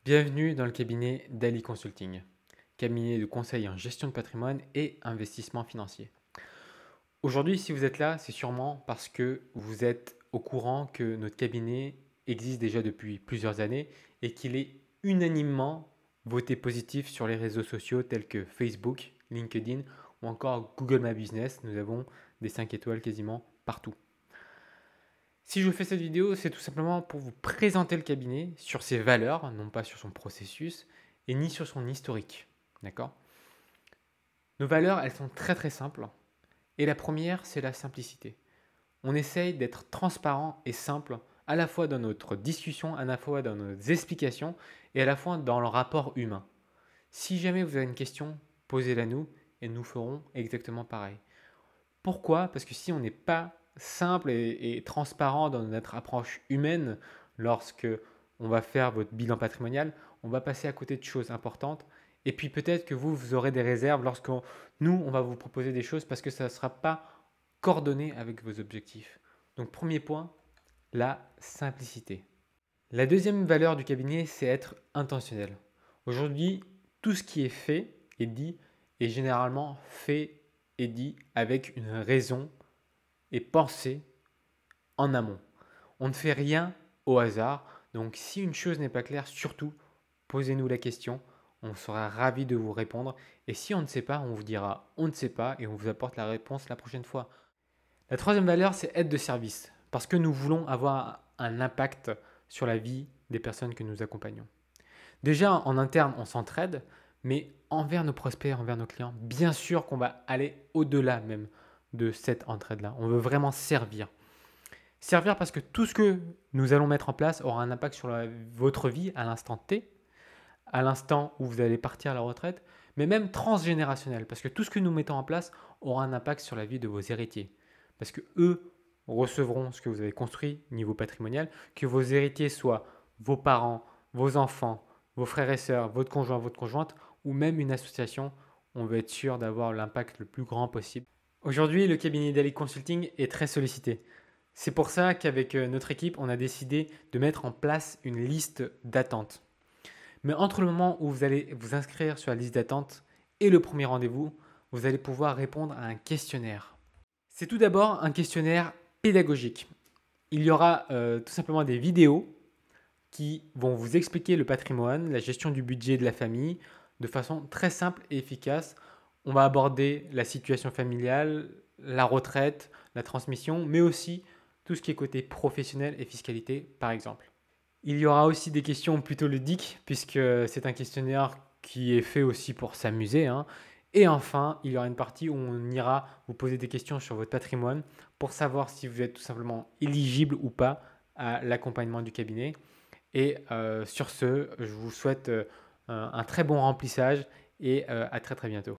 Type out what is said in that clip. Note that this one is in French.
Bienvenue dans le cabinet d'Ali Consulting, cabinet de conseil en gestion de patrimoine et investissement financier. Aujourd'hui, si vous êtes là, c'est sûrement parce que vous êtes au courant que notre cabinet existe déjà depuis plusieurs années et qu'il est unanimement voté positif sur les réseaux sociaux tels que Facebook, LinkedIn ou encore Google My Business. Nous avons des 5 étoiles quasiment partout. Si je vous fais cette vidéo, c'est tout simplement pour vous présenter le cabinet sur ses valeurs, non pas sur son processus et ni sur son historique. D'accord? Nos valeurs, elles sont très très simples. Et la première, c'est la simplicité. On essaye d'être transparent et simple à la fois dans notre discussion, à la fois dans nos explications et à la fois dans le rapport humain. Si jamais vous avez une question, posez-la nous et nous ferons exactement pareil. Pourquoi? Parce que si on n'est pas simple et transparent dans notre approche humaine lorsque on va faire votre bilan patrimonial, on va passer à côté de choses importantes. Et puis peut-être que vous aurez des réserves lorsque nous, on va vous proposer des choses parce que ça ne sera pas coordonné avec vos objectifs. Donc premier point, la simplicité. La deuxième valeur du cabinet, c'est être intentionnel. Aujourd'hui, tout ce qui est fait et dit est généralement fait et dit avec une raison et pensé en amont. On ne fait rien au hasard, donc si une chose n'est pas claire, surtout posez-nous la question, on sera ravi de vous répondre. Et si on ne sait pas, on vous dira on ne sait pas et on vous apporte la réponse la prochaine fois. La troisième valeur, c'est être de service, parce que nous voulons avoir un impact sur la vie des personnes que nous accompagnons. Déjà, en interne, on s'entraide, mais envers nos prospects, envers nos clients, bien sûr qu'on va aller au-delà même de cette entraide-là. On veut vraiment servir. Servir parce que tout ce que nous allons mettre en place aura un impact sur votre vie à l'instant T, à l'instant où vous allez partir à la retraite, mais même transgénérationnel, parce que tout ce que nous mettons en place aura un impact sur la vie de vos héritiers. Parce que eux recevront ce que vous avez construit niveau patrimonial, que vos héritiers soient vos parents, vos enfants, vos frères et sœurs, votre conjoint, votre conjointe, ou même une association, on veut être sûr d'avoir l'impact le plus grand possible. Aujourd'hui, le cabinet d'Ali Consulting est très sollicité. C'est pour ça qu'avec notre équipe, on a décidé de mettre en place une liste d'attente. Mais entre le moment où vous allez vous inscrire sur la liste d'attente et le premier rendez-vous, vous allez pouvoir répondre à un questionnaire. C'est tout d'abord un questionnaire pédagogique. Il y aura tout simplement des vidéos qui vont vous expliquer le patrimoine, la gestion du budget de la famille de façon très simple et efficace. On va aborder la situation familiale, la retraite, la transmission, mais aussi tout ce qui est côté professionnel et fiscalité, par exemple. Il y aura aussi des questions plutôt ludiques, puisque c'est un questionnaire qui est fait aussi pour s'amuser, hein. Et enfin, il y aura une partie où on ira vous poser des questions sur votre patrimoine pour savoir si vous êtes tout simplement éligible ou pas à l'accompagnement du cabinet. Et sur ce, je vous souhaite un très bon remplissage et à très très bientôt.